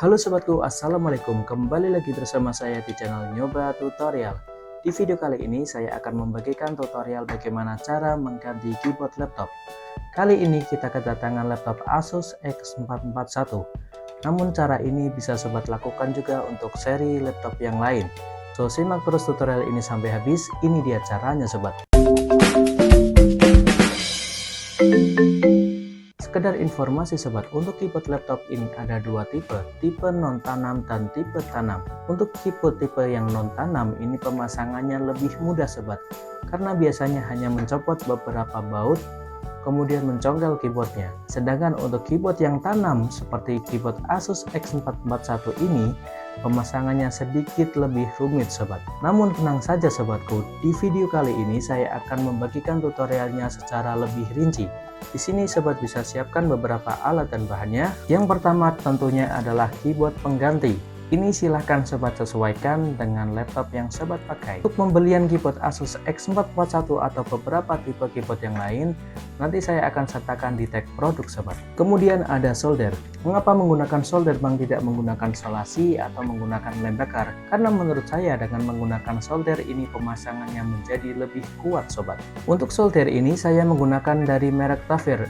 Halo sobatku, assalamualaikum. Kembali lagi bersama saya di channel Nyoba Tutorial. Di video kali ini saya akan membagikan tutorial bagaimana cara mengganti keyboard laptop. Kali ini kita kedatangan laptop Asus X441. Namun cara ini bisa sobat lakukan juga untuk seri laptop yang lain. So simak terus tutorial ini sampai habis. Ini dia caranya sobat. Sekedar informasi sobat, untuk keyboard laptop ini ada dua tipe non tanam dan tipe tanam. Untuk keyboard tipe yang non tanam ini pemasangannya lebih mudah sobat, karena biasanya hanya mencopot beberapa baut kemudian mencongkel keyboardnya. Sedangkan untuk keyboard yang tanam seperti keyboard Asus X441 ini pemasangannya sedikit lebih rumit sobat. Namun tenang saja sobatku, di video kali ini saya akan membagikan tutorialnya secara lebih rinci. Di sini sobat bisa siapkan beberapa alat dan bahannya. Yang pertama tentunya adalah keyboard pengganti. Ini silahkan sobat sesuaikan dengan laptop yang sobat pakai. Untuk pembelian keyboard Asus X441 atau beberapa tipe keyboard yang lain, nanti saya akan sertakan di tag produk sobat. Kemudian ada solder. Mengapa menggunakan solder bang, tidak menggunakan solasi atau menggunakan lem bakar? Karena menurut saya dengan menggunakan solder ini pemasangannya menjadi lebih kuat sobat. Untuk solder ini saya menggunakan dari merek Tafir.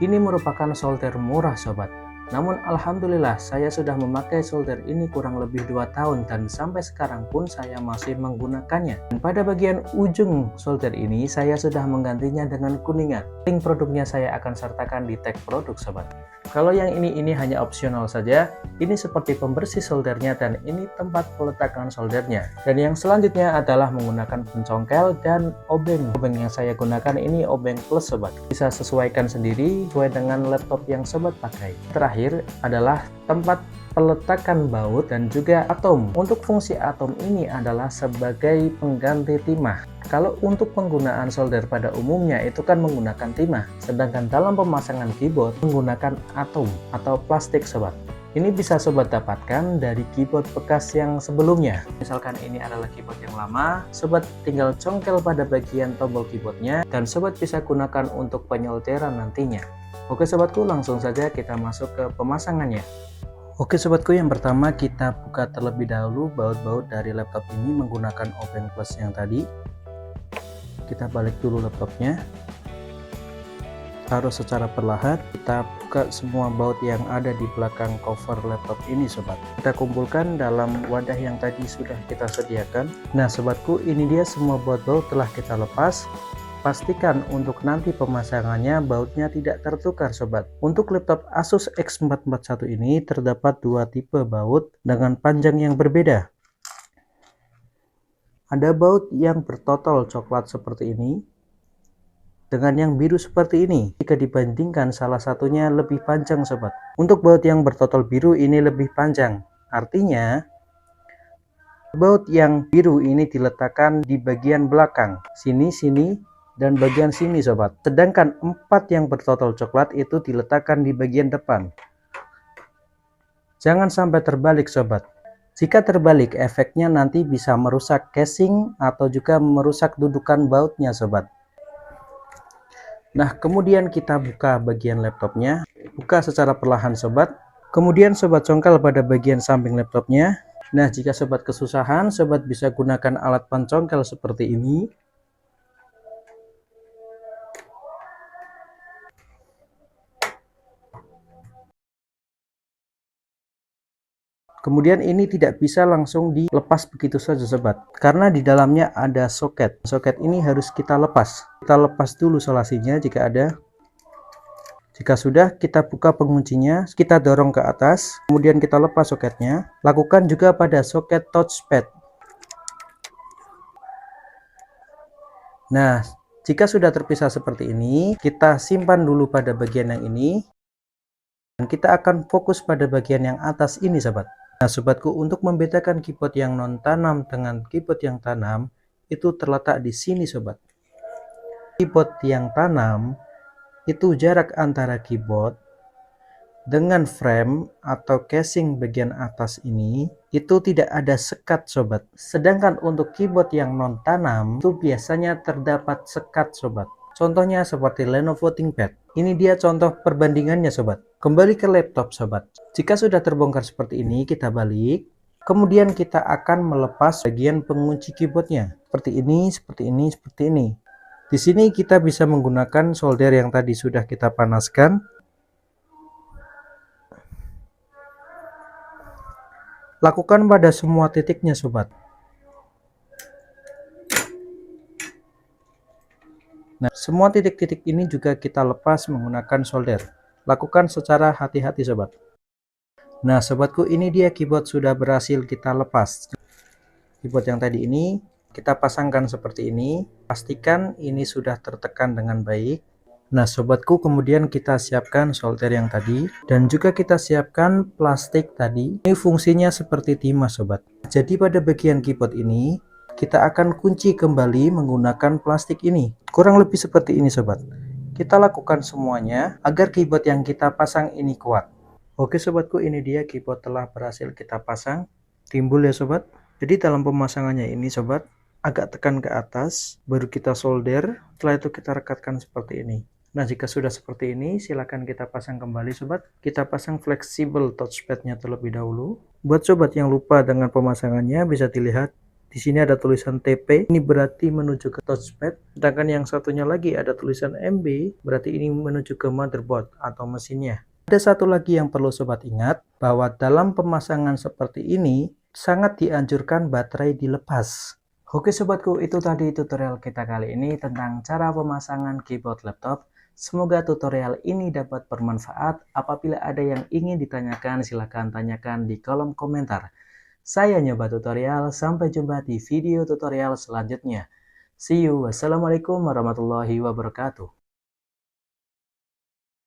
Ini merupakan solder murah sobat. Namun alhamdulillah saya sudah memakai solder ini kurang lebih 2 tahun dan sampai sekarang pun saya masih menggunakannya. Dan pada bagian ujung solder ini saya sudah menggantinya dengan kuningan. Link produknya saya akan sertakan di tag produk sobat. Kalau yang ini hanya opsional saja. Ini seperti pembersih soldernya dan ini tempat peletakan soldernya. Dan yang selanjutnya adalah menggunakan pencongkel dan obeng. Obeng yang saya gunakan ini obeng plus sobat. Bisa sesuaikan sendiri sesuai dengan laptop yang sobat pakai. Terakhir adalah tempat peletakan baut dan juga atom. Untuk fungsi atom ini adalah sebagai pengganti timah. Kalau untuk penggunaan solder pada umumnya itu kan menggunakan timah, sedangkan dalam pemasangan keyboard menggunakan atom atau plastik sobat. Ini bisa sobat dapatkan dari keyboard bekas yang sebelumnya. Misalkan ini adalah keyboard yang lama, sobat tinggal congkel pada bagian tombol keyboardnya dan sobat bisa gunakan untuk penyolderan nantinya. Oke sobatku, langsung saja kita masuk ke pemasangannya. Oke sobatku, yang pertama kita buka terlebih dahulu baut-baut dari laptop ini menggunakan obeng plus yang tadi. Kita balik dulu laptopnya, taruh secara perlahan. Kita buka semua baut yang ada di belakang cover laptop ini sobat. Kita kumpulkan dalam wadah yang tadi sudah kita sediakan. Nah sobatku, ini dia semua baut-baut telah kita lepas. Pastikan untuk nanti pemasangannya bautnya tidak tertukar sobat. Untuk laptop Asus X441 ini terdapat dua tipe baut dengan panjang yang berbeda. Ada baut yang bertotol coklat seperti ini dengan yang biru seperti ini. Jika dibandingkan salah satunya lebih panjang sobat. Untuk baut yang bertotol biru ini lebih panjang. Artinya baut yang biru ini diletakkan di bagian belakang, sini, dan bagian sini sobat. Sedangkan empat yang bertotol coklat itu diletakkan di bagian depan. Jangan sampai terbalik sobat. Jika terbalik, efeknya nanti bisa merusak casing atau juga merusak dudukan bautnya sobat. Nah, kemudian kita buka bagian laptopnya. Buka secara perlahan sobat. Kemudian sobat congkel pada bagian samping laptopnya. Nah, jika sobat kesusahan, sobat bisa gunakan alat pencongkel seperti ini. Kemudian ini tidak bisa langsung dilepas begitu saja sobat, karena di dalamnya ada soket. Soket ini harus kita lepas. Kita lepas dulu solasinya jika ada. Jika sudah, kita buka penguncinya, kita dorong ke atas, kemudian kita lepas soketnya. Lakukan juga pada soket touchpad. Nah, jika sudah terpisah seperti ini, kita simpan dulu pada bagian yang ini. Dan kita akan fokus pada bagian yang atas ini sobat. Nah sobatku, untuk membedakan keyboard yang non tanam dengan keyboard yang tanam itu terletak di sini sobat. Keyboard yang tanam itu jarak antara keyboard dengan frame atau casing bagian atas ini itu tidak ada sekat sobat. Sedangkan untuk keyboard yang non tanam itu biasanya terdapat sekat sobat. Contohnya seperti Lenovo ThinkPad. Ini dia contoh perbandingannya sobat. Kembali ke laptop sobat. Jika sudah terbongkar seperti ini, kita balik. Kemudian kita akan melepas bagian pengunci keyboardnya. Seperti ini, seperti ini, seperti ini. Di sini kita bisa menggunakan solder yang tadi sudah kita panaskan. Lakukan pada semua titiknya sobat. Nah, semua titik-titik ini juga kita lepas menggunakan solder. Lakukan secara hati-hati sobat. Nah sobatku, ini dia keyboard sudah berhasil kita lepas. Keyboard yang tadi ini kita pasangkan seperti ini. Pastikan ini sudah tertekan dengan baik. Nah sobatku, kemudian kita siapkan solder yang tadi. Dan juga kita siapkan plastik tadi. Ini fungsinya seperti timah sobat. Jadi pada bagian keyboard ini kita akan kunci kembali menggunakan plastik ini. Kurang lebih seperti ini sobat. Kita lakukan semuanya agar keyboard yang kita pasang ini kuat. Oke sobatku, ini dia keyboard telah berhasil kita pasang. Timbul ya sobat. Jadi dalam pemasangannya ini sobat, agak tekan ke atas, baru kita solder. Setelah itu kita rekatkan seperti ini. Nah jika sudah seperti ini, silakan kita pasang kembali sobat. Kita pasang fleksibel touchpadnya terlebih dahulu. Buat sobat yang lupa dengan pemasangannya, bisa dilihat di sini ada tulisan TP, ini berarti menuju ke touchpad. Sedangkan yang satunya lagi ada tulisan MB, berarti ini menuju ke motherboard atau mesinnya. Ada satu lagi yang perlu sobat ingat, bahwa dalam pemasangan seperti ini sangat dianjurkan baterai dilepas. Oke sobatku, itu tadi tutorial kita kali ini tentang cara pemasangan keyboard laptop. Semoga tutorial ini dapat bermanfaat. Apabila ada yang ingin ditanyakan, silahkan tanyakan di kolom komentar. Saya Nyoba Tutorial, sampai jumpa di video tutorial selanjutnya. See you, wassalamualaikum warahmatullahi wabarakatuh.